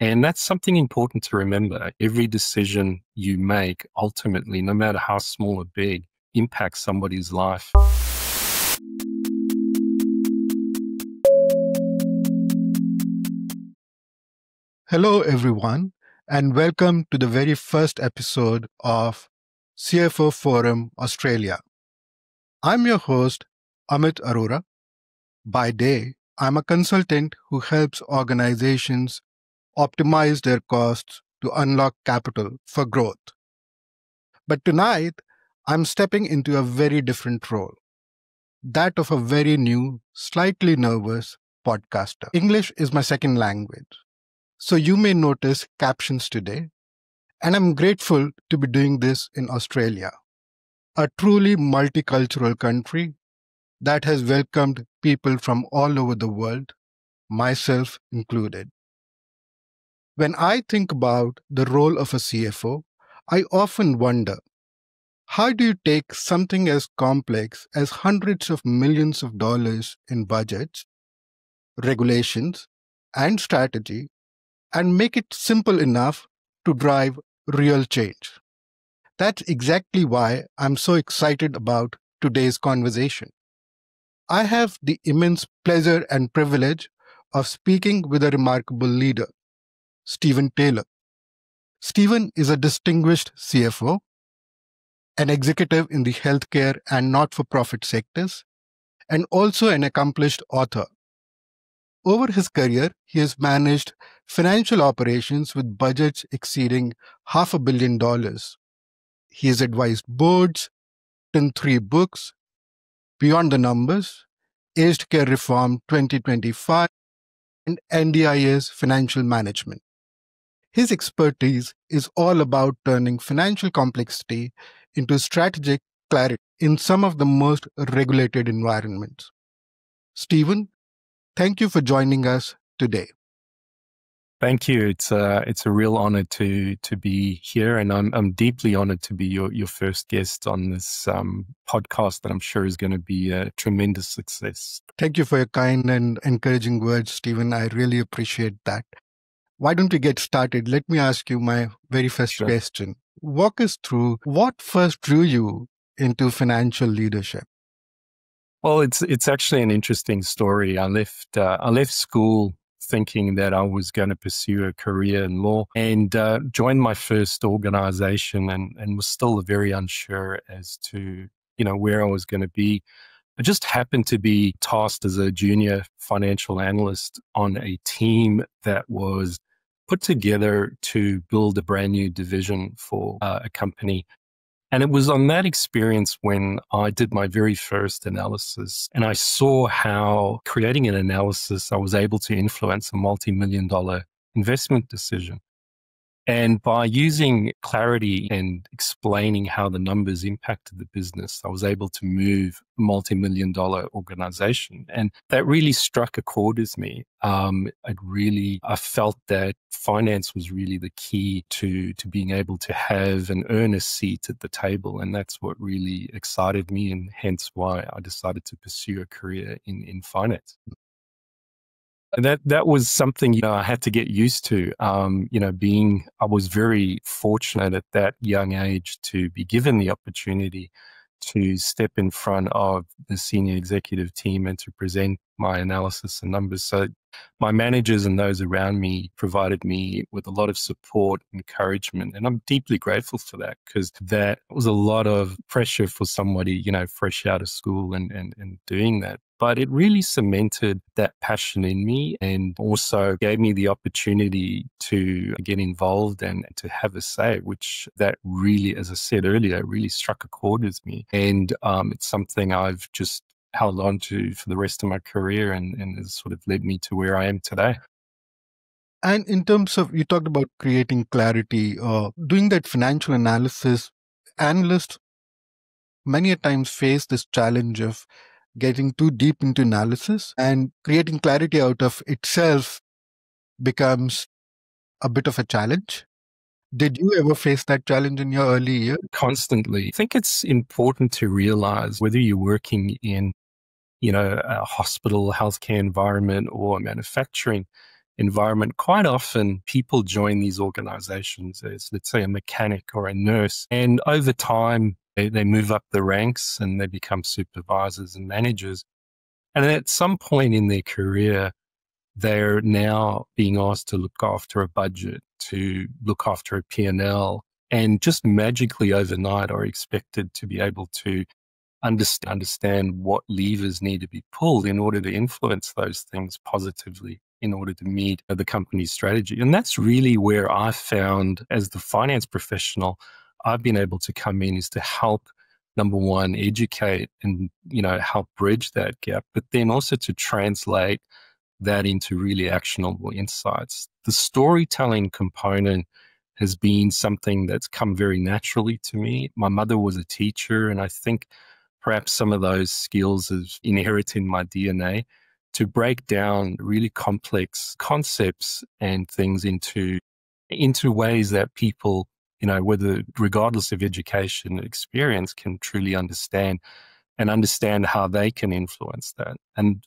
And that's something important to remember. Every decision you make, ultimately, no matter how small or big, impacts somebody's life. Hello, everyone, and welcome to the very first episode of CFO Forum Australia. I'm your host, Amit Arora. By day, I'm a consultant who helps organizations optimize their costs to unlock capital for growth. But tonight, I'm stepping into a very different role, that of a very new, slightly nervous podcaster. English is my second language, so you may notice captions today. And I'm grateful to be doing this in Australia, a truly multicultural country that has welcomed people from all over the world, myself included. When I think about the role of a CFO, I often wonder, how do you take something as complex as hundreds of millions of dollars in budgets, regulations, and strategy and make it simple enough to drive real change? That's exactly why I'm so excited about today's conversation. I have the immense pleasure and privilege of speaking with a remarkable leader, Stephen Taylor. Stephen is a distinguished CFO, an executive in the healthcare and not-for-profit sectors, and also an accomplished author. Over his career, he has managed financial operations with budgets exceeding $500 million. He has advised boards, written 3 books, Beyond the Numbers, Aged Care Reform 2025, and NDIS Financial Management. His expertise is all about turning financial complexity into strategic clarity in some of the most regulated environments. Stephen, thank you for joining us today. Thank you. It's a real honor to be here, and I'm deeply honored to be your first guest on this podcast that I'm sure is going to be a tremendous success. Thank you for your kind and encouraging words, Stephen. I really appreciate that. Why don't we get started? Let me ask you my very first question. Walk us through what first drew you into financial leadership. Well, it's actually an interesting story. I left school thinking that I was going to pursue a career in law, and joined my first organization and was still very unsure as to, where I was going to be. I just happened to be tasked as a junior financial analyst on a team that was put together to build a brand new division for a company. And it was on that experience when I did my very first analysis, and I saw how creating an analysis, I was able to influence a multi-million-dollar investment decision. And by using clarity and explaining how the numbers impacted the business, I was able to move a multi-million-dollar organization. And that really struck a chord with me. I felt that finance was really the key to being able to have and earn a seat at the table. And that's what really excited me, and hence why I decided to pursue a career in finance. And that was something, I had to get used to. I was very fortunate at that young age to be given the opportunity to step in front of the senior executive team and to present my analysis and numbers. So my managers and those around me provided me with a lot of support, encouragement, and I'm deeply grateful for that, because that was a lot of pressure for somebody, fresh out of school and doing that. But it really cemented that passion in me, and also gave me the opportunity to get involved and to have a say, which that really, as I said earlier, really struck a chord with me. And it's something I've just held on to for the rest of my career, and has sort of led me to where I am today. And in terms of, you talked about creating clarity, doing that financial analysis, analysts many a times face this challenge of getting too deep into analysis, and creating clarity out of itself becomes a bit of a challenge. Did you ever face that challenge in your early years? Constantly. I think it's important to realize whether you're working in, a hospital, healthcare environment, or manufacturing, environment, quite often people join these organizations as, let's say, a mechanic or a nurse. And over time, they move up the ranks and they become supervisors and managers. And at some point in their career, they're now being asked to look after a budget, to look after a P&L, and just magically overnight are expected to be able to understand what levers need to be pulled in order to influence those things positively in order to meet the company's strategy. And that's really where I found, as the finance professional, I've been able to come in is to help, number one, educate and, help bridge that gap, but then also to translate that into really actionable insights. The storytelling component has been something that's come very naturally to me. My mother was a teacher, and I think perhaps some of those skills is inherent in my DNA to break down really complex concepts and things into ways that people, whether regardless of education experience, can truly understand and understand how they can influence that. And,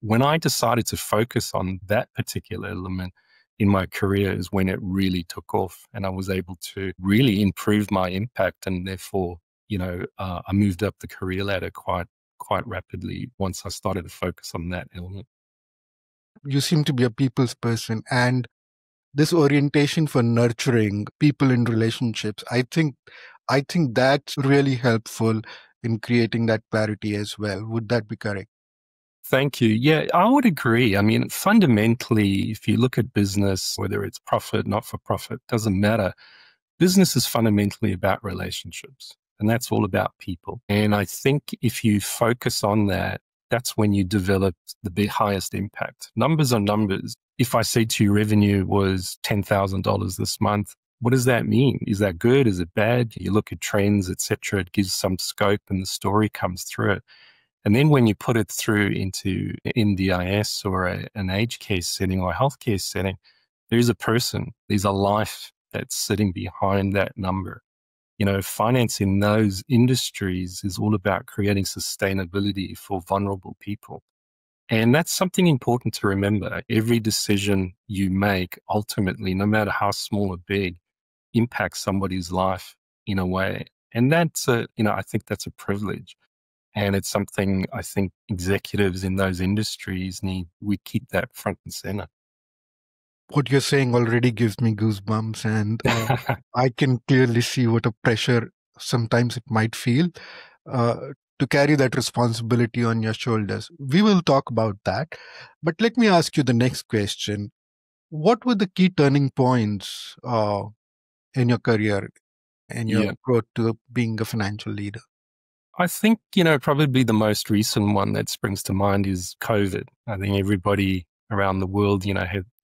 when I decided to focus on that particular element in my career is when it really took off and I was able to really improve my impact. And therefore, I moved up the career ladder quite rapidly once I started to focus on that element. You seem to be a people's person, and this orientation for nurturing people in relationships, I think that's really helpful in creating that clarity as well. Would that be correct? Thank you. Yeah, I would agree. I mean, fundamentally, if you look at business, whether it's profit, not for profit, doesn't matter. Business is fundamentally about relationships, and that's all about people. And I think if you focus on that, that's when you develop the highest impact. Numbers are numbers. If I say to you revenue was $10,000 this month, what does that mean? Is that good? Is it bad? You look at trends, etc. It gives some scope and the story comes through it. And then when you put it through into NDIS or an aged care setting or a healthcare setting, there's a person, there's a life that's sitting behind that number. Finance in those industries is all about creating sustainability for vulnerable people. And that's something important to remember. Every decision you make, ultimately, no matter how small or big, impacts somebody's life in a way. And I think that's a privilege. And it's something I think executives in those industries we keep that front and center. What you're saying already gives me goosebumps, and I can clearly see what a pressure sometimes it might feel uh, to carry that responsibility on your shoulders. We will talk about that. But let me ask you the next question. What were the key turning points in your career and your Yeah. growth to being a financial leader? I think, probably the most recent one that springs to mind is COVID. I think everybody around the world,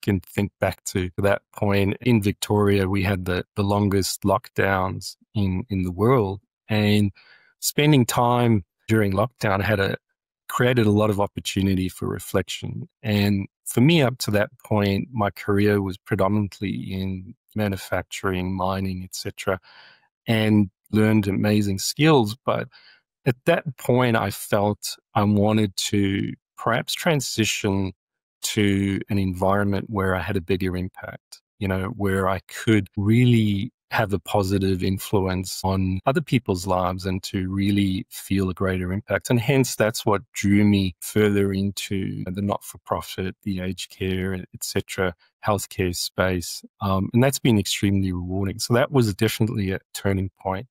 can think back to that point. In Victoria, we had the longest lockdowns in the world. And spending time during lockdown created a lot of opportunity for reflection. And for me, up to that point, my career was predominantly in manufacturing, mining, etc., and learned amazing skills. But at that point, I felt I wanted to perhaps transition to an environment where I had a bigger impact, where I could really have a positive influence on other people's lives and to really feel a greater impact. And hence, that's what drew me further into the not-for-profit, the aged care, etc., healthcare space. And that's been extremely rewarding. So that was definitely a turning point.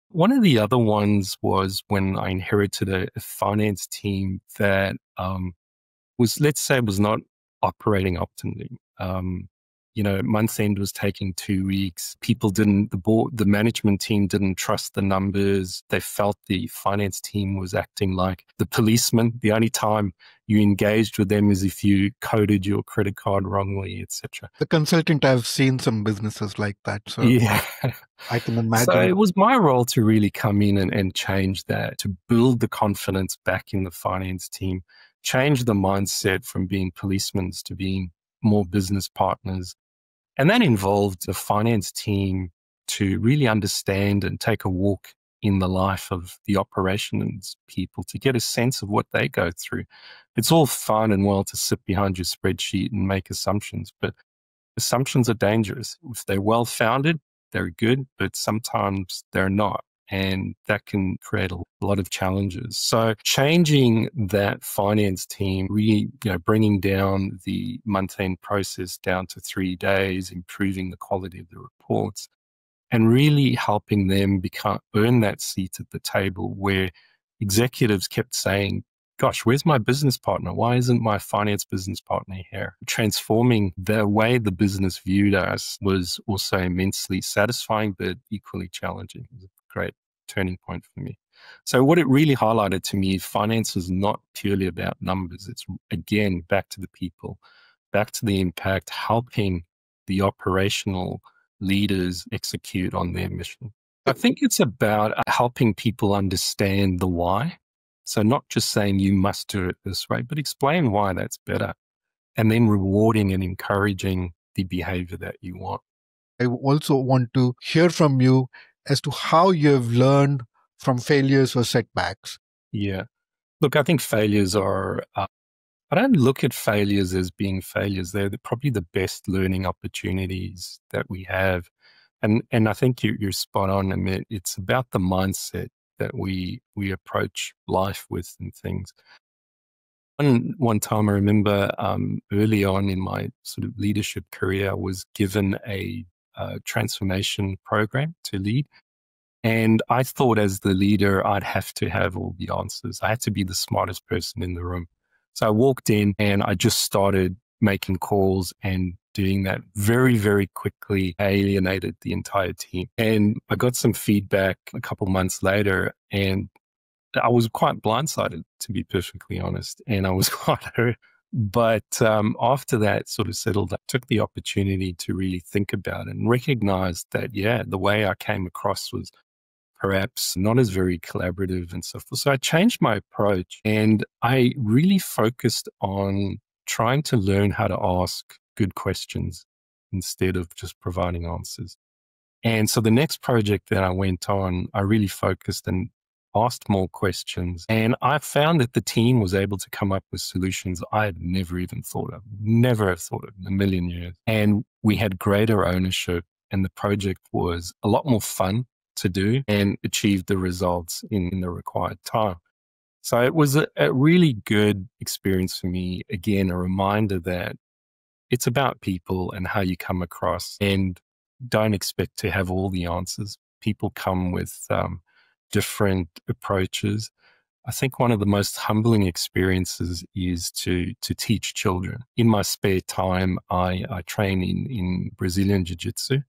One of the other ones was when I inherited a finance team that let's say, was not operating optimally. Month end was taking 2 weeks. The management team didn't trust the numbers. They felt the finance team was acting like the policemen. The only time you engaged with them is if you coded your credit card wrongly, etc. The consultant, I've seen some businesses like that. So Yeah. I can So imagine. it was my role to really come in and change that, to build the confidence back in the finance team, change the mindset from being policemen to being more business partners. And that involved the finance team to really understand and take a walk in the life of the operations people to get a sense of what they go through. It's all fun and well to sit behind your spreadsheet and make assumptions, but assumptions are dangerous. If they're well founded, they're good, but sometimes they're not. And that can create a lot of challenges. So changing that finance team, really, bringing down the month-end process down to 3 days, improving the quality of the reports, and really helping them earn that seat at the table where executives kept saying, gosh, where's my business partner? Why isn't my finance business partner here? Transforming the way the business viewed us was also immensely satisfying, but equally challenging. It was a great turning point for me. So what it really highlighted to me, finance is not purely about numbers. It's, again, back to the people, back to the impact, helping the operational leaders execute on their mission. I think it's about helping people understand the why. So not just saying you must do it this way, but explain why that's better, and then rewarding and encouraging the behavior that you want. I also want to hear from you as to how you have learned from failures or setbacks. Yeah. Look, I think failures are, I don't look at failures as being failures. They're probably the best learning opportunities that we have. And I think you're spot on, Amit. It's about the mindset that we approach life with and things. One time I remember early on in my sort of leadership career, I was given a transformation program to lead. And I thought as the leader, I'd have to have all the answers. I had to be the smartest person in the room. So I walked in and I just started making calls and doing that very, very quickly. I alienated the entire team. And I got some feedback a couple months later, and I was quite blindsided, to be perfectly honest, and I was quite hurt. But after that sort of settled, I took the opportunity to really think about it and recognize that, yeah, the way I came across was perhaps not as very collaborative and so forth. So I changed my approach and I really focused on trying to learn how to ask good questions instead of just providing answers. And so the next project that I went on, I really focused and asked more questions. And I found that the team was able to come up with solutions I had never even thought of, never have thought of in a million years. And we had greater ownership, and the project was a lot more fun to do and achieved the results in the required time. So it was a really good experience for me. Again, a reminder that it's about people and how you come across, and don't expect to have all the answers. People come with different approaches. I think one of the most humbling experiences is to teach children. In my spare time, I train in Brazilian Jiu-Jitsu.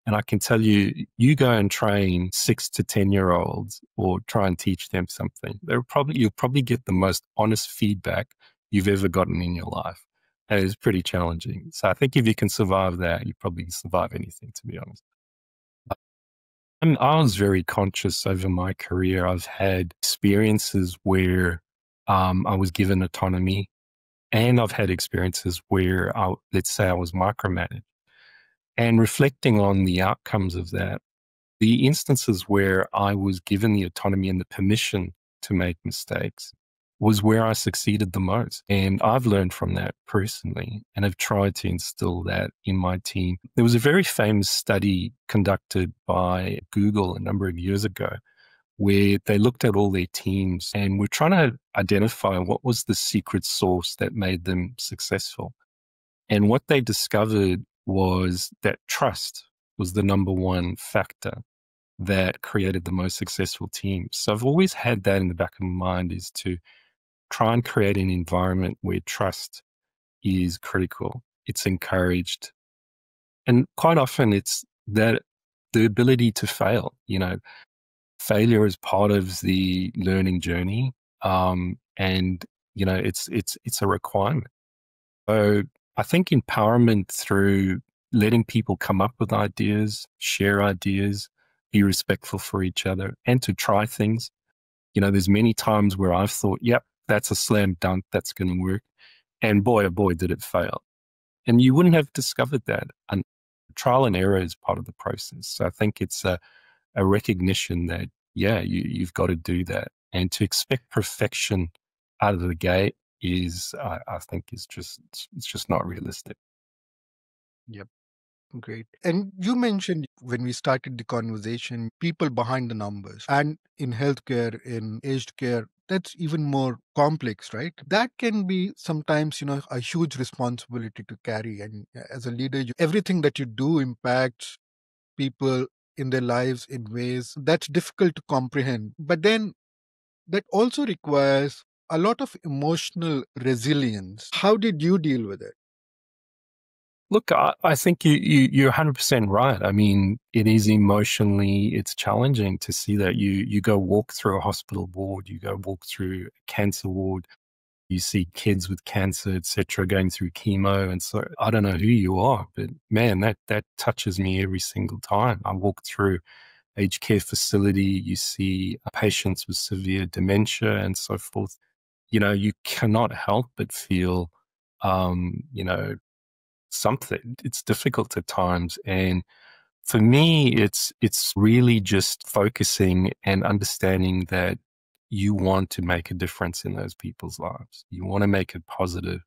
And I can tell you, you go and train 6 to 10-year-olds or try and teach them something. You'll probably get the most honest feedback you've ever gotten in your life. And it's pretty challenging. So I think if you can survive that, you probably survive anything, to be honest. And I was very conscious over my career. I've had experiences where I was given autonomy, and I've had experiences where, let's say I was micromanaged. And reflecting on the outcomes of that, the instances where I was given the autonomy and the permission to make mistakes was where I succeeded the most. And I've learned from that personally and have tried to instill that in my team. There was a very famous study conducted by Google a number of years ago where they looked at all their teams and were trying to identify what was the secret sauce that made them successful. And what they discovered was that trust was the number one factor that created the most successful teams. So I've always had that in the back of my mind, is to try and create an environment where trust is critical. It's encouraged. And quite often it's that the ability to fail, failure is part of the learning journey. And, it's a requirement. So I think empowerment through letting people come up with ideas, share ideas, be respectful for each other, and to try things. There's many times where I've thought, yep, that's a slam dunk, that's going to work. And boy, oh boy, did it fail. And you wouldn't have discovered that. And trial and error is part of the process. So I think it's a recognition that yeah, you've got to do that. And to expect perfection out of the gate is, I think, is just, it's just not realistic. Yep. Great. And you mentioned when we started the conversation, people behind the numbers. And in healthcare, in aged care, that's even more complex, right? That can be sometimes, a huge responsibility to carry. And as a leader, everything that you do impacts people in their lives in ways that's difficult to comprehend. But then that also requires a lot of emotional resilience. How did you deal with it? Look, I think you're 100% right. I mean, it is emotionally, it's challenging to see that you go walk through a hospital ward, you go walk through a cancer ward, you see kids with cancer, etc., going through chemo. And so I don't know who you are, but man, that touches me every single time. I walk through aged care facility, you see patients with severe dementia and so forth. You cannot help but feel, you know, something. It's difficult at times. And for me, it's really just focusing and understanding that you want to make a difference in those people's lives. You want to make it positive,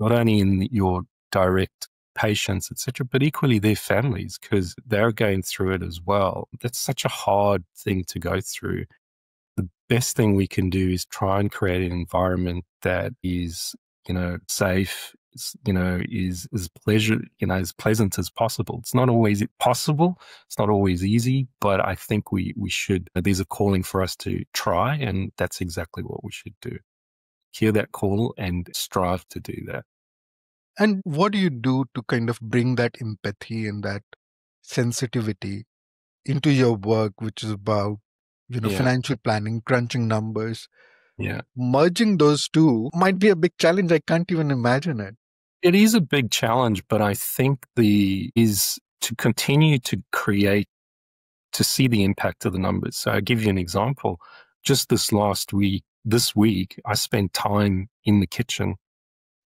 not only in your direct patients, etc., but equally their families, because they're going through it as well. That's such a hard thing to go through. The best thing we can do is try and create an environment that is, safe, is as pleasant as possible. It's not always possible. It's not always easy, but I think we should, there's a calling for us to try, and that's exactly what we should do. Hear that call and strive to do that. And what do you do to kind of bring that empathy and that sensitivity into your work, which is about, Yeah. financial planning, crunching numbers? Yeah. Merging those two might be a big challenge. I can't even imagine it. It is a big challenge, but I think is to continue to create, to see the impact of the numbers. So I'll give you an example. Just this week, I spent time in the kitchen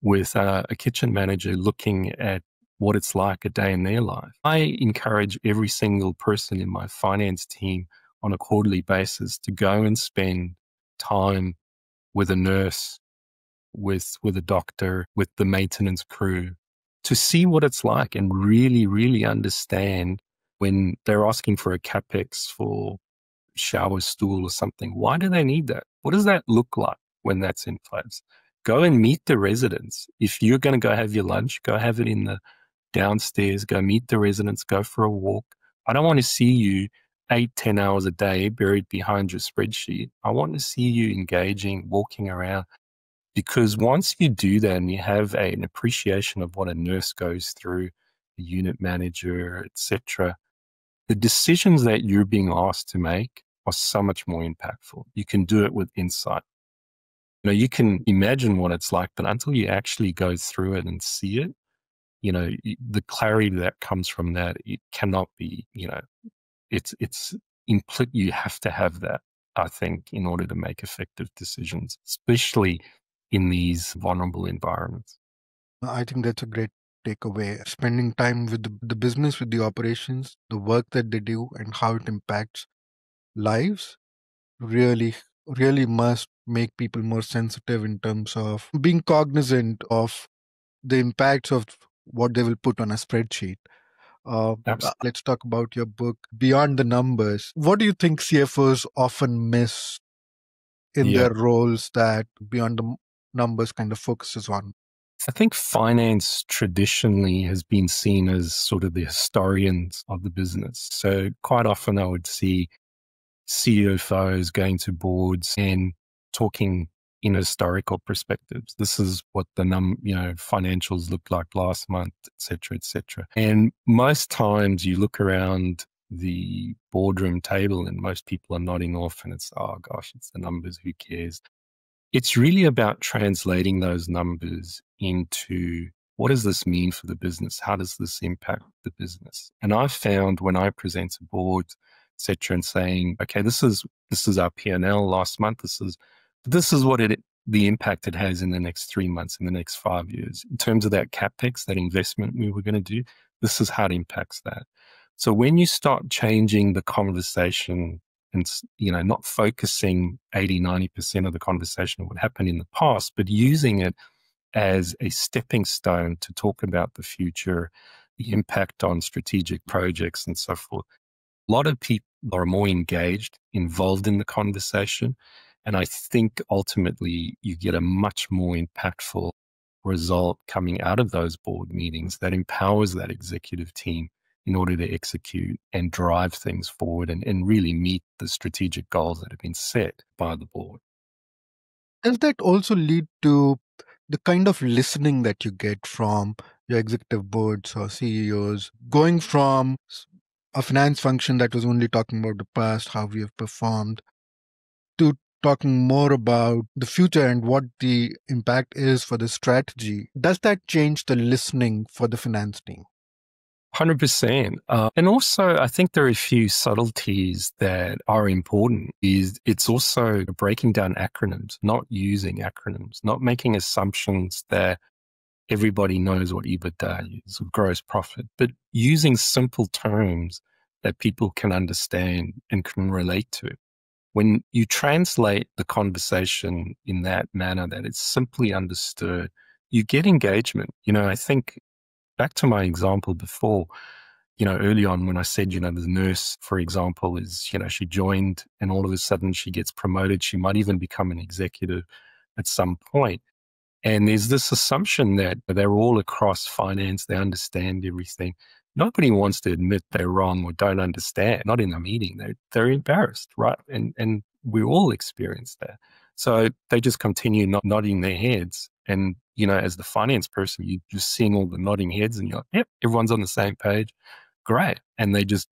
with a kitchen manager looking at what it's like a day in their life. I encourage every single person in my finance team on a quarterly basis to go and spend time with a nurse, with a doctor, with the maintenance crew, to see what it's like and really, really understand when they're asking for a capex for shower stool or something. Why do they need that? What does that look like when that's in place? Go and meet the residents. If you're going to go have your lunch, go have it in the downstairs, go meet the residents, go for a walk. I don't want to see you 8, 10 hours a day buried behind your spreadsheet. I want to see you engaging, walking around, because once you do that and you have an appreciation of what a nurse goes through, a unit manager, etc., the decisions that you're being asked to make are so much more impactful. You can do it with insight. You can imagine what it's like, but until you actually go through it and see it, the clarity that comes from that, it cannot be, it's you have to have that, I think, in order to make effective decisions, especially in these vulnerable environments. I think that's a great takeaway. Spending time with the business, with the operations, the work that they do, and how it impacts lives really, really must make people more sensitive in terms of being cognizant of the impacts of what they will put on a spreadsheet. Absolutely. Let's talk about your book, Beyond the Numbers. What do you think CFOs often miss in Yeah. their roles that Beyond the Numbers kind of focuses on? I think finance traditionally has been seen as sort of the historians of the business. So quite often I would see CFOs going to boards and talking in historical perspectives. This is what the financials looked like last month, et cetera, et cetera. And most times you look around the boardroom table and most people are nodding off and it's, oh gosh, it's the numbers, who cares? It's really about translating those numbers into, what does this mean for the business? How does this impact the business? And I've found when I present to boards, et cetera, and saying, okay, this is our P&L last month. This is what the impact it has in the next 3 months, in the next 5 years. In terms of that CapEx, that investment we were going to do, this is how it impacts that. So when you start changing the conversation and, not focusing 80, 90% of the conversation on what happened in the past, but using it as a stepping stone to talk about the future, the impact on strategic projects and so forth. A lot of people are more engaged, involved in the conversation. And I think ultimately you get a much more impactful result coming out of those board meetings that empowers that executive team in order to execute and drive things forward and really meet the strategic goals that have been set by the board. Does that also lead to the kind of listening that you get from your executive boards or CEOs, going from a finance function that was only talking about the past, how we have performed, to talking more about the future and what the impact is for the strategy? Does that change the listening for the finance team? 100%. And also, I think there are a few subtleties that are important. It's also breaking down acronyms, not using acronyms, not making assumptions that everybody knows what EBITDA is or gross profit, but using simple terms that people can understand and can relate to. When you translate the conversation in that manner, that it's simply understood, you get engagement. I think back to my example before, early on when I said, the nurse, for example, is, she joined and all of a sudden she gets promoted. She might even become an executive at some point. And there's this assumption that they're all across finance, they understand everything. Nobody wants to admit they're wrong or don't understand, not in a meeting. They're embarrassed, right? And we all experience that. So they just continue nodding their heads. And, as the finance person, you're just seeing all the nodding heads and you're like, yep, everyone's on the same page. Great. And they just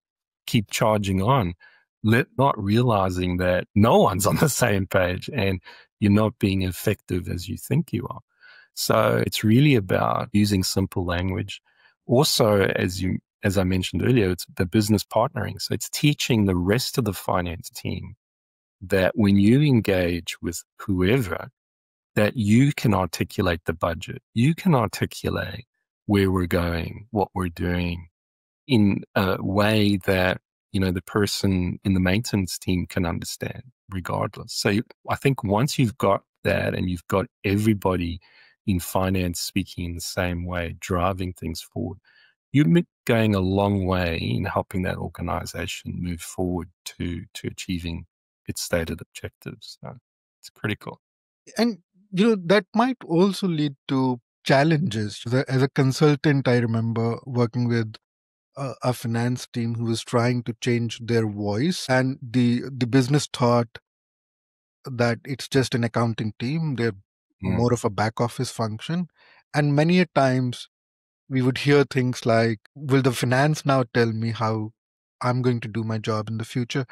keep charging on, not realizing that no one's on the same page and you're not being effective as you think you are. So it's really about using simple language. Also, as I mentioned earlier, it's the business partnering. So it's teaching the rest of the finance team that when you engage with whoever, that you can articulate the budget, you can articulate where we're going, what we're doing in a way that, the person in the maintenance team can understand regardless. So I think once you've got that and you've got everybody in finance speaking in the same way, driving things forward, you're going a long way in helping that organization move forward to achieving its stated objectives. So it's critical. And, that might also lead to challenges. As a consultant, I remember working with a finance team who was trying to change their voice, and the business thought that it's just an accounting team. They're more of a back office function. And many a times we would hear things like, will the finance now tell me how I'm going to do my job in the future?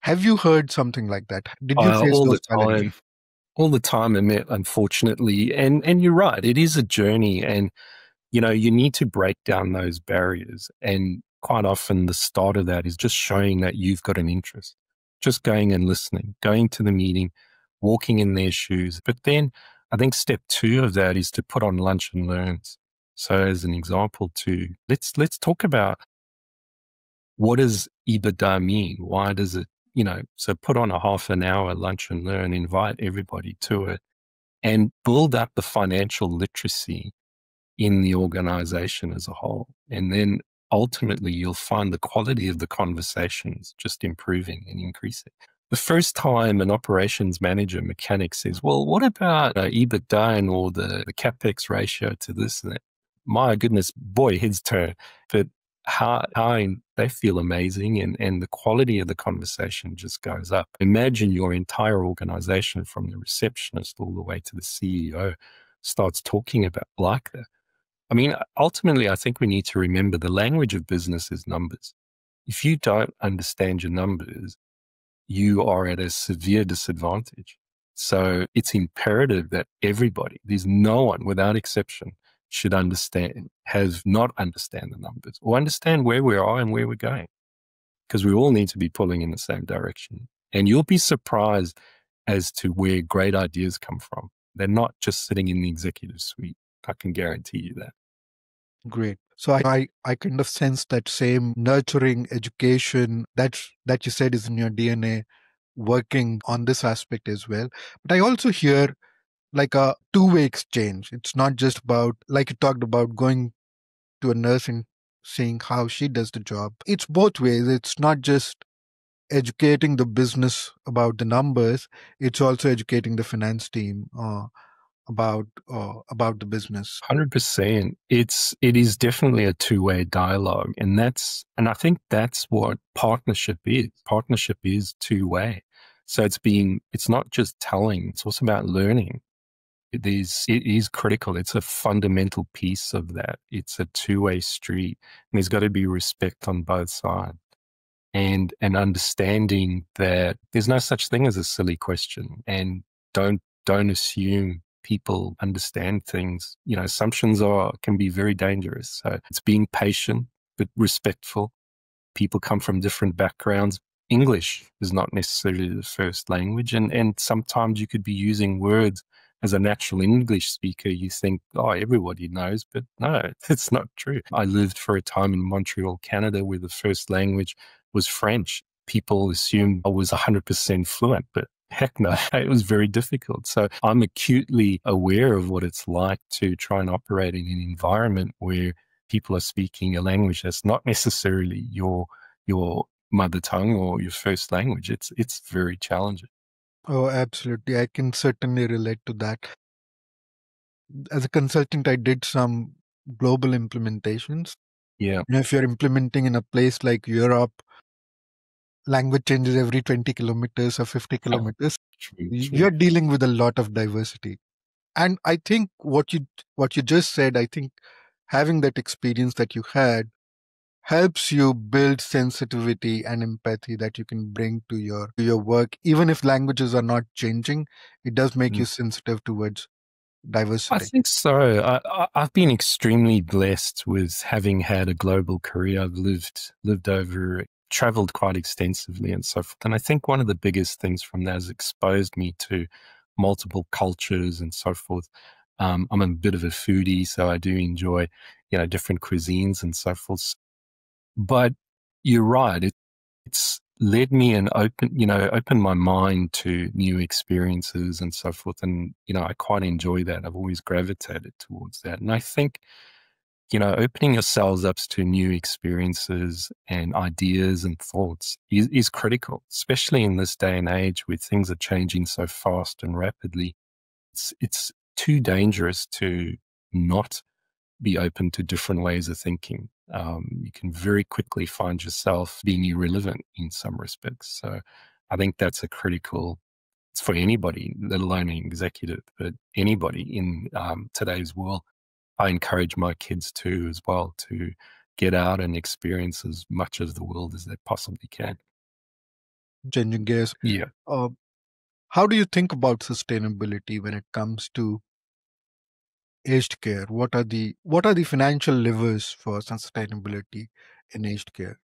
Have you heard something like that? Did you face All those the challenges? time. All the time, Amit, unfortunately. And you're right, it is a journey. And, you need to break down those barriers. And quite often the start of that is just showing that you've got an interest, just going and listening, going to the meeting, walking in their shoes. But then I think step 2 of that is to put on lunch and learns. So as an example let's talk about, what does EBITDA mean? Why does it, so put on a half an hour lunch and learn, invite everybody to it and build up the financial literacy in the organization as a whole. And then ultimately you'll find the quality of the conversations just improving and increasing. The first time an operations manager mechanic says, well, what about EBITDA or the CapEx ratio to this and that? My goodness, boy, heads turn. But how they feel amazing and the quality of the conversation just goes up. Imagine your entire organization from the receptionist all the way to the CEO starts talking about like that. I mean, ultimately, I think we need to remember the language of business is numbers. If you don't understand your numbers, you are at a severe disadvantage. So it's imperative that everybody, there's no one without exception, should not understand the numbers or understand where we are and where we're going, because we all need to be pulling in the same direction. And you'll be surprised as to where great ideas come from. They're not just sitting in the executive suite. I can guarantee you that. Great. So I kind of sense that same nurturing education that you said is in your DNA, working on this aspect as well. But I also hear like a two-way exchange. It's not just about, like you talked about, going to a nurse and seeing how she does the job. It's both ways. It's not just educating the business about the numbers, it's also educating the finance team about the business. 100%. It is definitely a two-way dialogue, and I think that's what partnership is. Partnership is two-way. So it's not just telling, it's also about learning. It is critical. It's a fundamental piece of that. It's a two-way street, and there's got to be respect on both sides. And understanding that there's no such thing as a silly question, and don't assume people understand things. Assumptions can be very dangerous. So it's being patient but respectful. People come from different backgrounds. English is not necessarily the first language, and sometimes you could be using words as a natural English speaker. You think, oh, everybody knows, but no, it's not true. I lived for a time in Montreal, Canada, where the first language was French. People assumed I was 100% fluent, but heck no, it was very difficult. So I'm acutely aware of what it's like to try and operate in an environment where people are speaking a language that's not necessarily your mother tongue or your first language. It's very challenging. Oh, absolutely. I can certainly relate to that. As a consultant, I did some global implementations. Yeah. If you're implementing in a place like Europe, language changes every 20 kilometers or 50 kilometers. True, true. You're dealing with a lot of diversity. And I think what you just said, I think having that experience that you had helps you build sensitivity and empathy that you can bring to your work. Even if languages are not changing, it does make you Mm. sensitive towards I diversity. think so. I've been extremely blessed with having had a global career. I've lived over, traveled quite extensively and so forth. And I think one of the biggest things from that has exposed me to multiple cultures and so forth. I'm a bit of a foodie, so I do enjoy, different cuisines and so forth. But you're right. It's led me and opened my mind to new experiences and so forth. And, I quite enjoy that. I've always gravitated towards that. And I think, opening yourselves up to new experiences and ideas and thoughts is critical, especially in this day and age where things are changing so fast and rapidly. It's too dangerous to not be open to different ways of thinking. You can very quickly find yourself being irrelevant in some respects. So I think that's it's for anybody, let alone an executive, but anybody in today's world. I encourage my kids too, as well, to get out and experience as much of the world as they possibly can. Changing gears. Yeah. Uh, how do you think about sustainability when it comes to aged care? What are the financial levers for sustainability in aged care?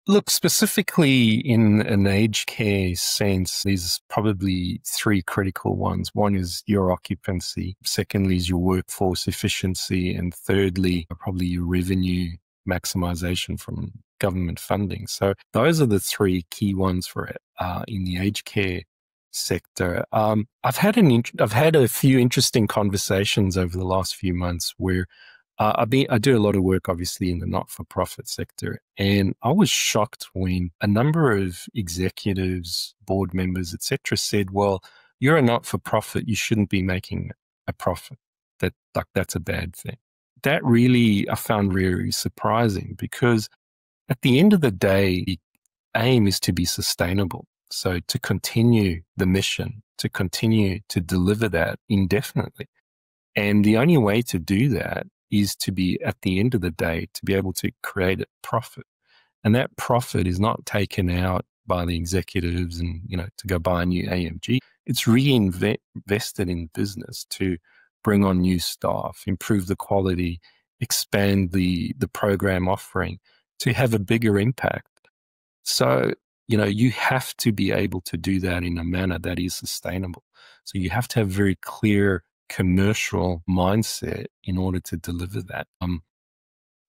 Look, specifically in an aged care sense, there's probably three critical ones. One is your occupancy. Secondly is your workforce efficiency. And thirdly, probably your revenue maximization from government funding. So those are the three key ones for it in the aged care sector. I've had a few interesting conversations over the last few months where I do a lot of work, obviously, in the not-for-profit sector, and I was shocked when a number of executives, board members, etc., said, "Well, you're a not-for-profit; you shouldn't be making a profit. That's a bad thing." That really I found really surprising because at the end of the day, the aim is to be sustainable. So to continue the mission, to continue to deliver that indefinitely. And the only way to do that is to be, at the end of the day, to be able to create a profit. And that profit is not taken out by the executives and, to go buy a new AMG. It's reinvested in business to bring on new staff, improve the quality, expand the program offering to have a bigger impact. So, you have to be able to do that in a manner that is sustainable. So you have to have very clear commercial mindset in order to deliver that.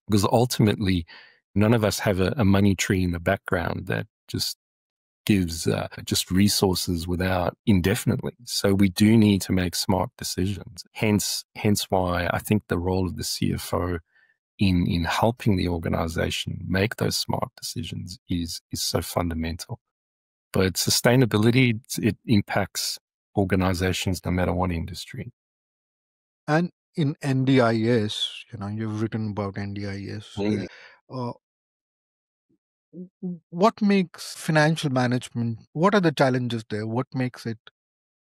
Because ultimately, none of us have a money tree in the background that just gives just resources without indefinitely. So we do need to make smart decisions. Hence why I think the role of the CFO in helping the organization make those smart decisions is so fundamental. But sustainability, it impacts organizations no matter what industry. And in NDIS, you've written about NDIS. Uh, what makes financial management? What are the challenges there? What makes it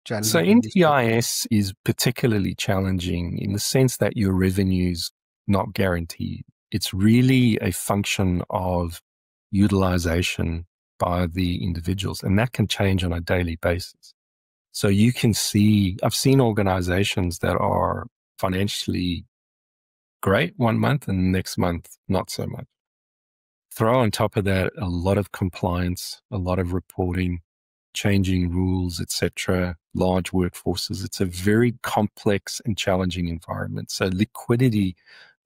So challenging? NDIS is particularly challenging in the sense that your revenue's not guaranteed. It's really a function of utilization by the individuals, and that can change on a daily basis. So you can see, I've seen organizations that are financially great one month and the next month, not so much. Throw on top of that a lot of compliance, a lot of reporting, changing rules, etc., large workforces. It's a very complex and challenging environment. So liquidity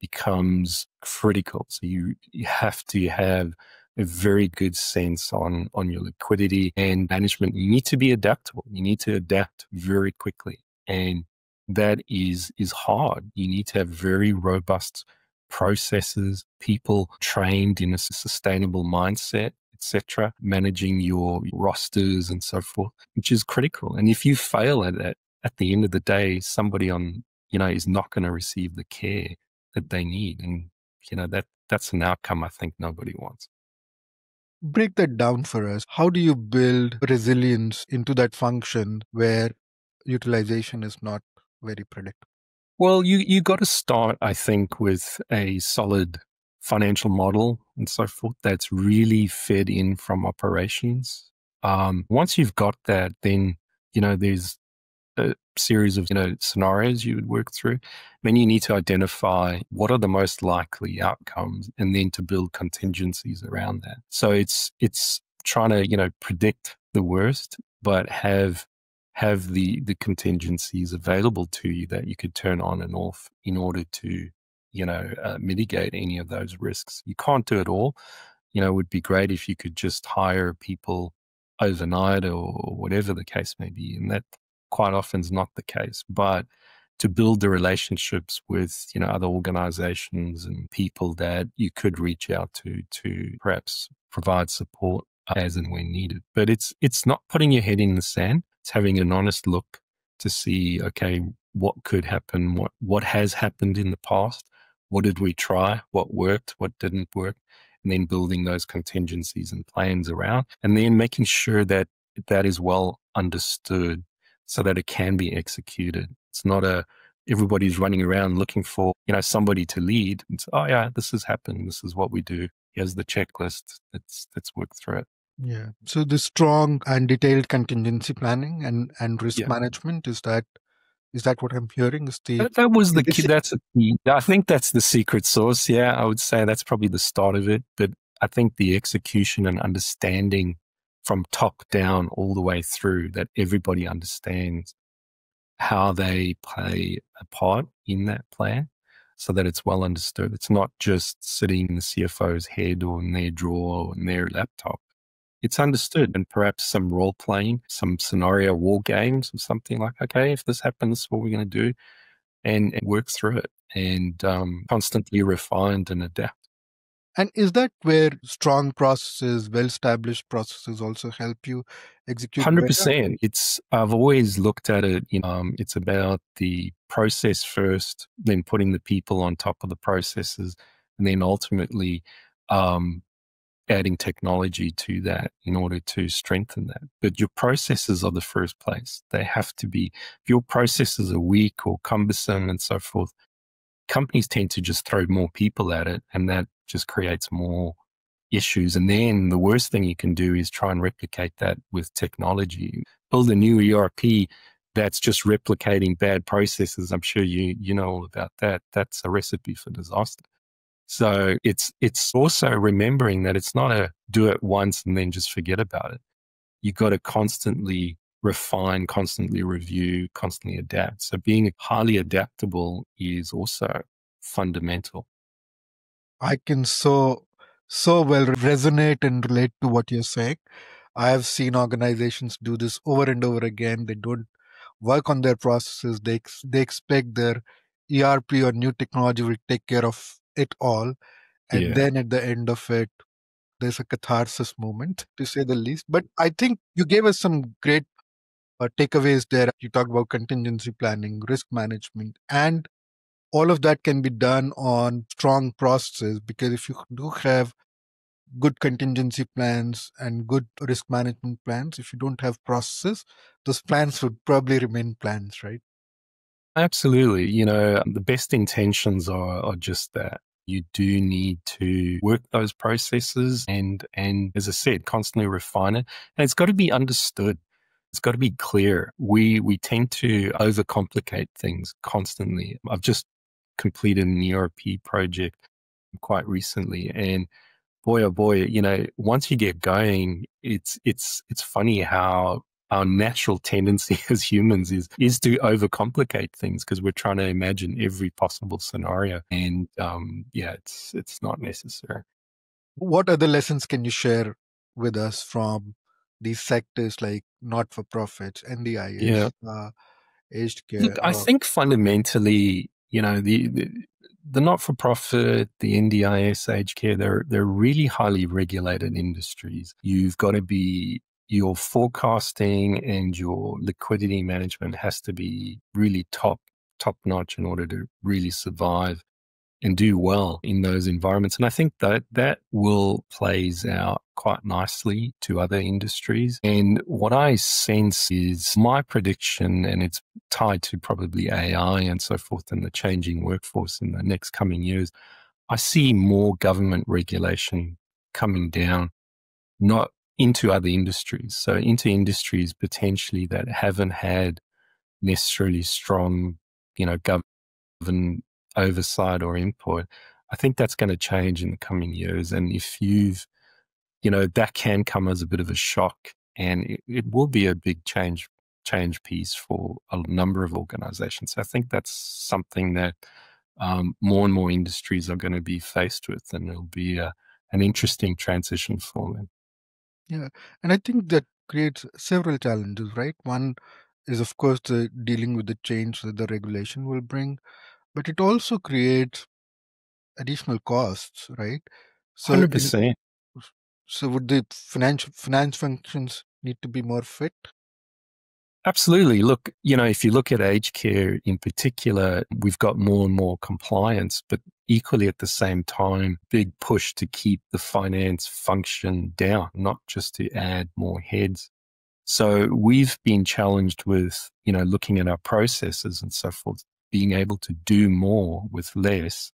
becomes critical. So you have to have a very good sense on your liquidity and management. You need to be adaptable. You need to adapt very quickly. And that is hard. You need to have very robust processes, people trained in a sustainable mindset, etc., managing your rosters and so forth, which is critical. And if you fail at that, at the end of the day, somebody is not going to receive the care that they need. And, that's an outcome I think nobody wants. Break that down for us. How do you build resilience into that function where utilization is not very predictable? Well, you got to start, I think, with a solid financial model and so forth that's really fed in from operations. Once you've got that, then there's a series of scenarios you would work through. Then you need to identify what are the most likely outcomes, and then to build contingencies around that. So it's trying to predict the worst, but have the contingencies available to you that you could turn on and off in order to mitigate any of those risks. You can't do it all. It would be great if you could just hire people overnight or whatever the case may be, and that quite often is not the case. But to build the relationships with other organizations and people that you could reach out to perhaps provide support as and when needed. But it's not putting your head in the sand. It's having an honest look to see, okay, what could happen, what has happened in the past, what did we try, what worked, what didn't work, and then building those contingencies and plans around, and then making sure that that is well understood so that it can be executed. It's not everybody's running around looking for somebody to lead. It's, oh yeah, this has happened. This is what we do. Here's the checklist. Let's work through it. Yeah. So the strong and detailed contingency planning and risk Yeah. management, is that what I'm hearing? That was the key. I think that's the secret sauce. Yeah, I would say that's probably the start of it. But I think the execution and understanding from top down all the way through, that everybody understands how they play a part in that plan so that it's well understood. It's not just sitting in the CFO's head or in their drawer or in their laptop. It's understood, and perhaps some role playing, some scenario war games or something like, okay, if this happens, this is what we're going to do, and work through it and constantly refine and adapt. And is that where strong processes, well-established processes also help you execute better? 100%. I've always looked at it, it's about the process first, then putting the people on top of the processes, and then ultimately adding technology to that in order to strengthen that. But your processes are the first place. They have to be. If your processes are weak or cumbersome and so forth, companies tend to just throw more people at it, and that just creates more issues. And then the worst thing you can do is try and replicate that with technology. Build a new ERP that's just replicating bad processes. I'm sure you know all about that. That's a recipe for disaster. So it's also remembering that it's not a do it once and then just forget about it. You've got to constantly refine, constantly review, constantly adapt. So being highly adaptable is also fundamental. I can so well resonate and relate to what you're saying. I have seen organizations do this over and over again. They don't work on their processes. They expect their ERP or new technology will take care of it all, and Yeah, then at the end of it, there's a catharsis moment, to say the least. But I think you gave us some great takeaways there. You talked about contingency planning, risk management, and all of that can be done on strong processes, because if you do have good contingency plans and good risk management plans, if you don't have processes, those plans would probably remain plans, right? absolutely. You know, the best intentions are just that. You do need to work those processes and as I said, constantly refine it. And it's got to be understood. It's got to be clear. We tend to overcomplicate things constantly. I've just completed an ERP project quite recently, and boy, oh boy, you know, once you get going, it's funny how our natural tendency as humans is to overcomplicate things because we're trying to imagine every possible scenario, and yeah, it's not necessary. What other lessons can you share with us from these sectors like not for profits, Yeah, NDIS, aged look, care? I think fundamentally, you know, the not-for-profit, the NDIS, aged care, they're really highly regulated industries. You've got to be your forecasting and your liquidity management has to be really top notch in order to really survive and do well in those environments. And I think that will plays out quite nicely to other industries. And what I sense is my prediction, and it's tied to probably AI and so forth and the changing workforce in the next coming years. I see more government regulation coming down, not into other industries. So into industries potentially that haven't had necessarily strong, you know, government oversight or input. I think that's going to change in the coming years. And if you've, you know, that can come as a bit of a shock, and it will be a big change piece for a number of organizations. So I think that's something that more and more industries are going to be faced with, and it'll be an interesting transition for them. Yeah, and I think that creates several challenges, right? One is, of course, the dealing with the change that the regulation will bring, but it also creates additional costs, right? So, in 100%. so would the finance functions need to be more fit? Absolutely. Look, you know, if you look at aged care in particular, we've got more and more compliance, but equally at the same time, big push to keep the finance function down, not just to add more heads. So we've been challenged with, you know, looking at our processes and so forth, being able to do more with less,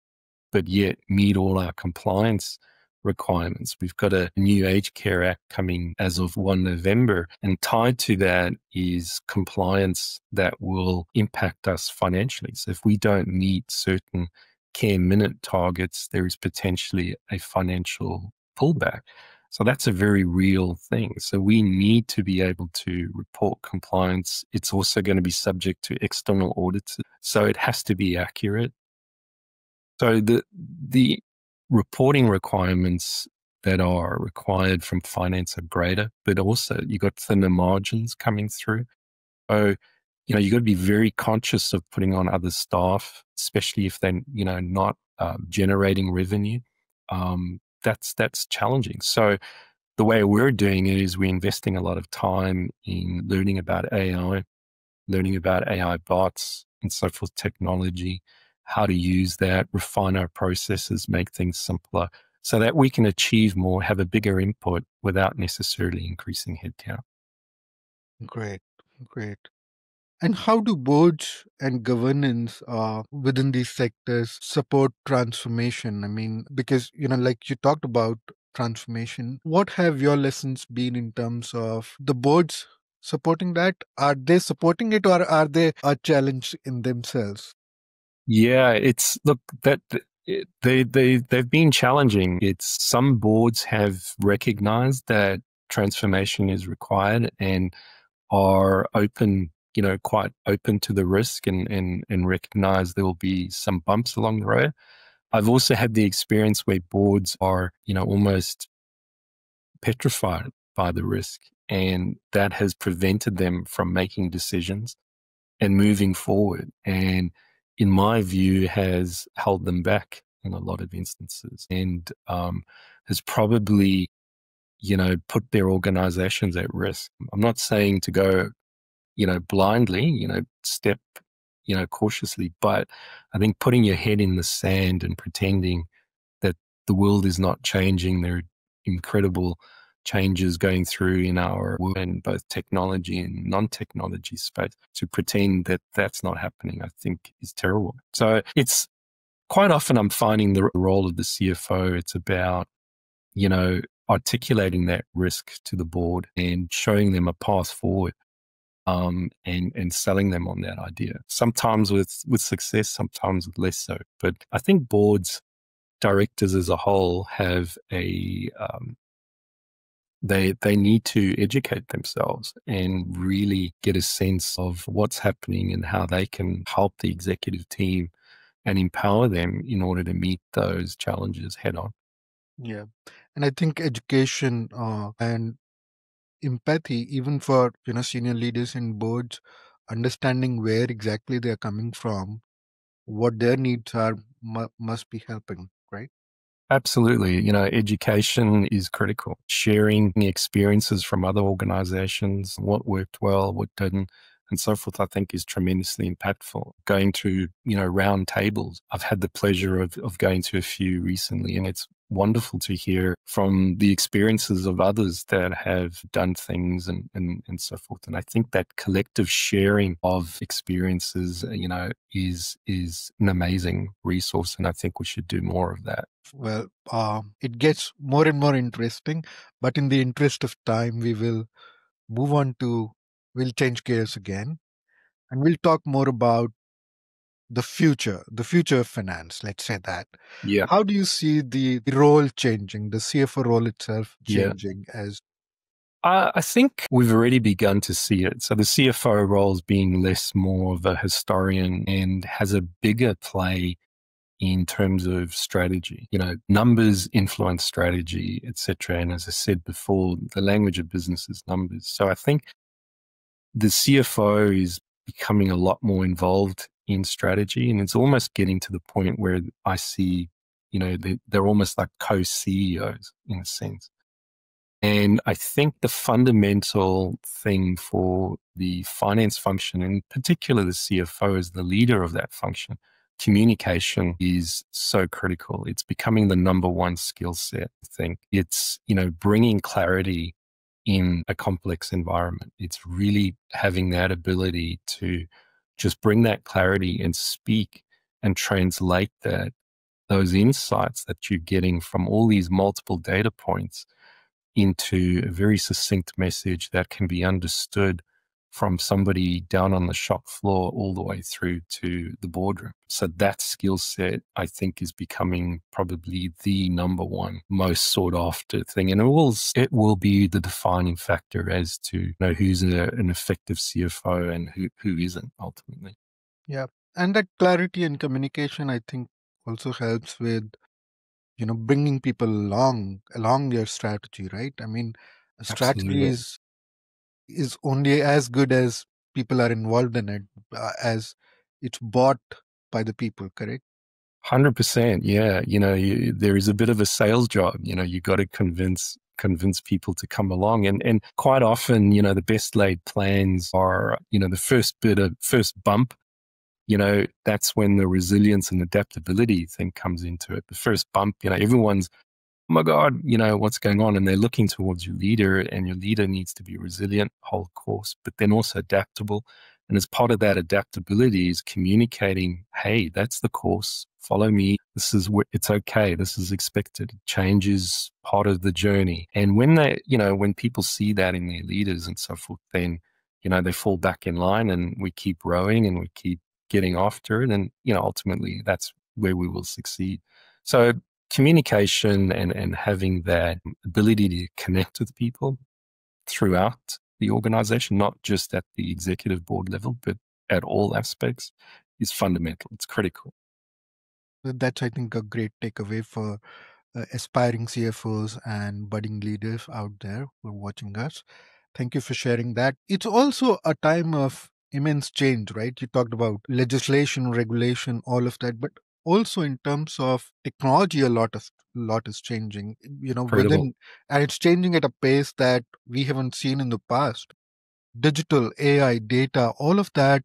but yet meet all our compliance requirements. We've got a new Aged Care Act coming as of 1 November, and tied to that is compliance that will impact us financially. So if we don't meet certain care minute targets, there is potentially a financial pullback. So that's a very real thing. So we need to be able to report compliance. It's also going to be subject to external audits. So it has to be accurate. So the reporting requirements that are required from finance are greater, but also you got thinner margins coming through. So, you know, you got to be very conscious of putting on other staff, especially if they're, you know, not generating revenue. That's challenging. So the way we're doing it is we're investing a lot of time in learning about AI, learning about AI bots and so forth, technology, how to use that, refine our processes, make things simpler so that we can achieve more, have a bigger input without necessarily increasing headcount. Great, great. And how do boards and governance within these sectors support transformation? I mean, because, like you talked about transformation, what have your lessons been in terms of the boards supporting that? Are they supporting it, or are they a challenge in themselves? Yeah, it's look that they've been challenging. It's some boards have recognized that transformation is required, and are open, quite open to the risk and recognize there will be some bumps along the road. I've also had the experience where boards are, almost petrified by the risk, and that has prevented them from making decisions and moving forward. And in my view, has held them back in a lot of instances, and has probably, put their organizations at risk. I'm not saying to go, blindly, step, cautiously, but I think putting your head in the sand and pretending that the world is not changing, there are incredible changes going through in our world in both technology and non-technology space, to pretend that that's not happening, I think is terrible. So it's quite often I'm finding the role of the CFO, it's about, articulating that risk to the board and showing them a path forward, and selling them on that idea. Sometimes with success, sometimes with less so. But I think boards, directors as a whole, have a they need to educate themselves and really get a sense of what's happening and how they can help the executive team and empower them in order to meet those challenges head on. Yeah. And I think education and empathy, even for senior leaders in boards, understanding where exactly they're coming from, what their needs are, must be helping, right? Absolutely. Education is critical. Sharing the experiences from other organizations, what worked well, what didn't, and so forth, I think is tremendously impactful. Going to, round tables. I've had the pleasure of going to a few recently, and it's wonderful to hear from the experiences of others that have done things and so forth. And I think that collective sharing of experiences, is an amazing resource. And I think we should do more of that. Well, it gets more and more interesting, but in the interest of time, we'll change gears again, and we'll talk more about the future of finance, let's say that. Yeah. How do you see the role changing, the CFO role itself Yeah. changing as? I think we've already begun to see it. So the CFO role is being less more of a historian and has a bigger play in terms of strategy. Numbers influence strategy, etc. And as I said before, the language of business is numbers. So I think the CFO is becoming a lot more involved in strategy, and it's almost getting to the point where I see, they're almost like co-CEOs in a sense. And I think the fundamental thing for the finance function, in particular the CFO as the leader of that function, communication is so critical. It's becoming the number one skill set, I think. It's, bringing clarity in a complex environment. It's really having that ability to just bring that clarity and speak and translate those insights that you're getting from all these multiple data points into a very succinct message that can be understood from somebody down on the shop floor all the way through to the boardroom. So that skill set, I think, is becoming probably the number one most sought after thing. And it will be the defining factor as to who's an effective CFO and who isn't ultimately. Yeah. And that clarity and communication, I think, also helps with bringing people along your strategy, right? I mean, a strategy Absolutely. is only as good as people are involved in it, as it's bought by the people, correct? 100%. Yeah. There is a bit of a sales job. You got to convince people to come along. And quite often, the best laid plans are, the first bump, that's when the resilience and adaptability thing comes into it. The first bump, everyone's, oh my God, what's going on? And they're looking towards your leader, and your leader needs to be resilient, whole course, but then also adaptable. And as part of that adaptability is communicating, hey, that's the course. Follow me. This is what it's okay. This is expected. Change is part of the journey. And when when people see that in their leaders and so forth, then, they fall back in line, and we keep rowing and we keep getting after it. And, ultimately that's where we will succeed. So communication and having that ability to connect with people throughout the organization, not just at the executive board level, but at all aspects, is fundamental. It's critical. That's, I think, a great takeaway for aspiring CFOs and budding leaders out there who are watching us. Thank you for sharing that. It's also a time of immense change, right? You talked about legislation, regulation, all of that, but also in terms of technology, a lot is changing. Incredible. And it's changing at a pace that we haven't seen in the past. Digital, AI, data, all of that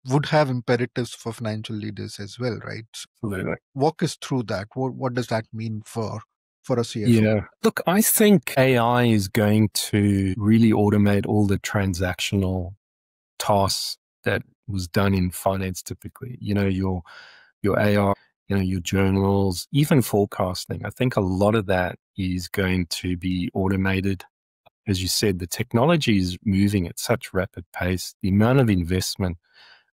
would have imperatives for financial leaders as well, right? Absolutely. Walk us through that. What does that mean for a CFO? Yeah. Look, I think AI is going to really automate all the transactional tasks that was done in finance typically. Your AR, your journals, even forecasting. I think a lot of that is going to be automated. As you said, the technology is moving at such rapid pace. The amount of investment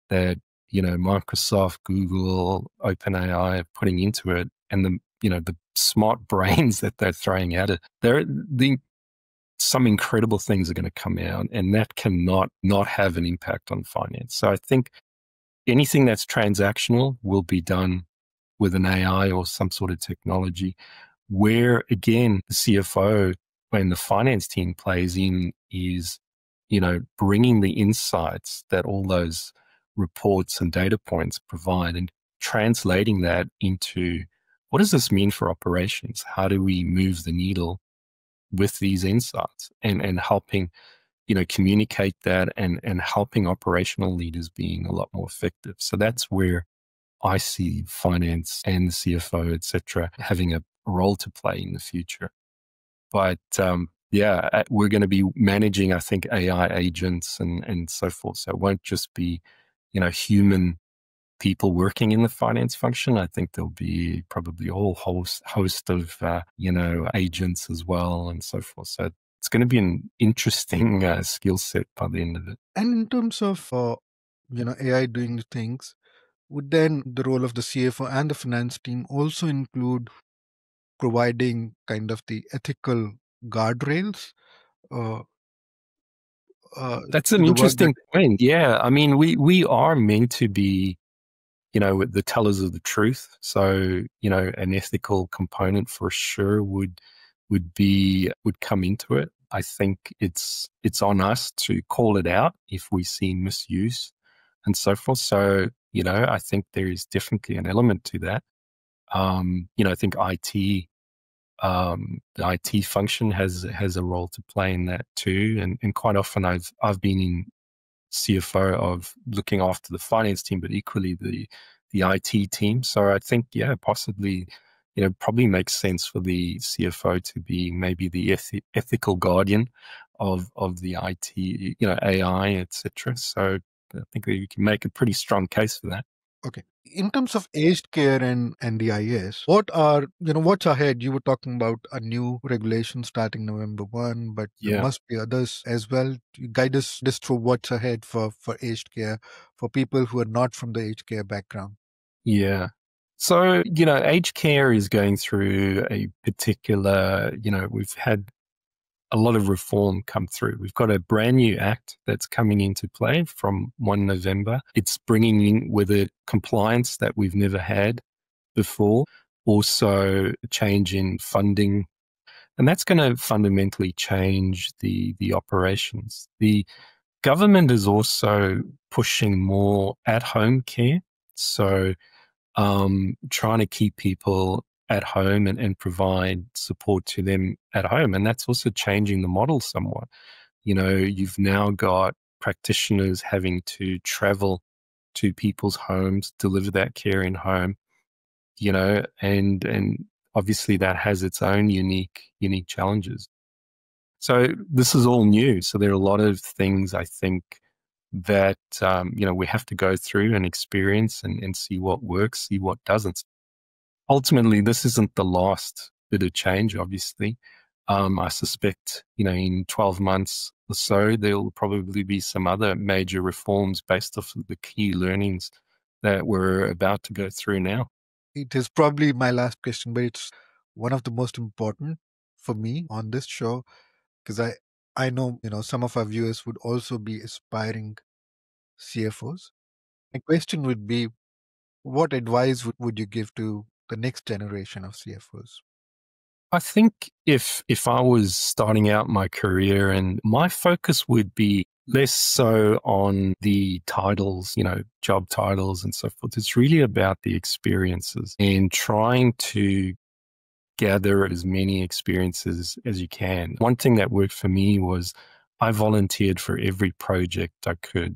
that, Microsoft, Google, OpenAI are putting into it, and the smart brains that they're throwing at it, some incredible things are going to come out, and that cannot not have an impact on finance. So I think anything that's transactional will be done with an AI or some sort of technology. Where again, the CFO and the finance team plays in is, bringing the insights that all those reports and data points provide and translating that into what does this mean for operations? How do we move the needle with these insights and helping, communicate that and helping operational leaders being a lot more effective. So that's where I see finance and the CFO, et cetera, having a role to play in the future. But we're going to be managing, I think, AI agents and so forth. So it won't just be, human people working in the finance function. I think there'll be probably a whole host of, agents as well and so forth. So it's going to be an interesting skill set by the end of it. And in terms of AI doing the things, would then the role of the CFO and the finance team also include providing kind of the ethical guardrails uh, That's to an the work that? interesting point. Yeah. I mean, we are meant to be, the tellers of the truth. So, an ethical component for sure would come into it. I think it's on us to call it out if we see misuse and so forth. So, I think there is definitely an element to that. I think the IT function has a role to play in that too. And quite often I've been in CFO of looking after the finance team, but equally the IT team. So I think, possibly, probably makes sense for the CFO to be maybe the ethical guardian of the IT, AI, etc. So I think that you can make a pretty strong case for that. Okay. In terms of aged care and NDIS, what's ahead? You were talking about a new regulation starting November 1, but there Yeah. must be others as well. You guide us just through what's ahead for aged care, for people who are not from the aged care background. Yeah. So, aged care is going through a particular, we've had a lot of reform come through. We've got a brand new act that's coming into play from 1 November. It's bringing in with it compliance that we've never had before, also a change in funding. And that's going to fundamentally change the operations. The government is also pushing more at-home care. So trying to keep people at home and provide support to them at home. And that's also changing the model somewhat. You've now got practitioners having to travel to people's homes, deliver that care in home, and obviously that has its own unique challenges. So this is all new. So there are a lot of things I think that, we have to go through and experience and see what works, see what doesn't. Ultimately, this isn't the last bit of change, obviously. I suspect, in 12 months or so, there'll probably be some other major reforms based off of the key learnings that we're about to go through now. It is probably my last question, but it's one of the most important for me on this show because I know, some of our viewers would also be aspiring CFOs. My question would be, what advice would you give to the next generation of CFOs? I think if I was starting out my career, and my focus would be less so on the titles, job titles and so forth. It's really about the experiences and trying to gather as many experiences as you can. One thing that worked for me was I volunteered for every project I could.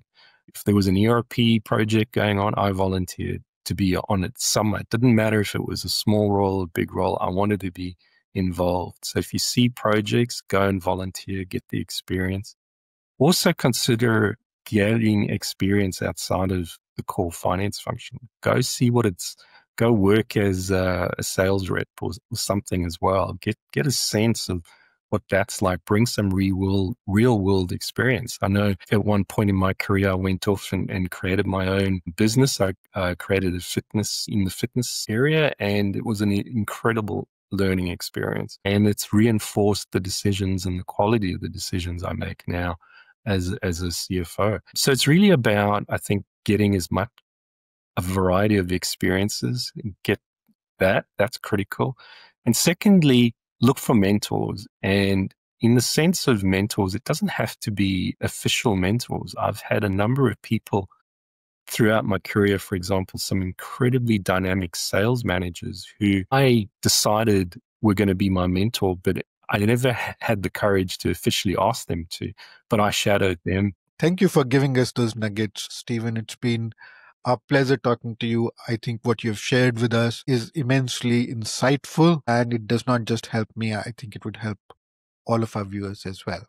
If there was an ERP project going on, I volunteered to be on it somewhere. It didn't matter if it was a small role or a big role. I wanted to be involved. So if you see projects, go and volunteer, get the experience. Also consider getting experience outside of the core finance function. Go see what go work as a sales rep or something as well. Get a sense of what that's like. Bring some real world experience. I know at one point in my career, I went off and created my own business. I created a fitness in the fitness area, and it was an incredible learning experience. And it's reinforced the decisions and the quality of the decisions I make now as a CFO. So it's really about, I think, getting as much a variety of experiences, get that's critical. And secondly, look for mentors. And in the sense of mentors, it doesn't have to be official mentors. I've had a number of people throughout my career, for example, some incredibly dynamic sales managers who I decided were going to be my mentor, but I never had the courage to officially ask them to, but I shadowed them. Thank you for giving us those nuggets, Stephen. It's been a pleasure talking to you. I think what you've shared with us is immensely insightful, and it does not just help me. I think it would help all of our viewers as well.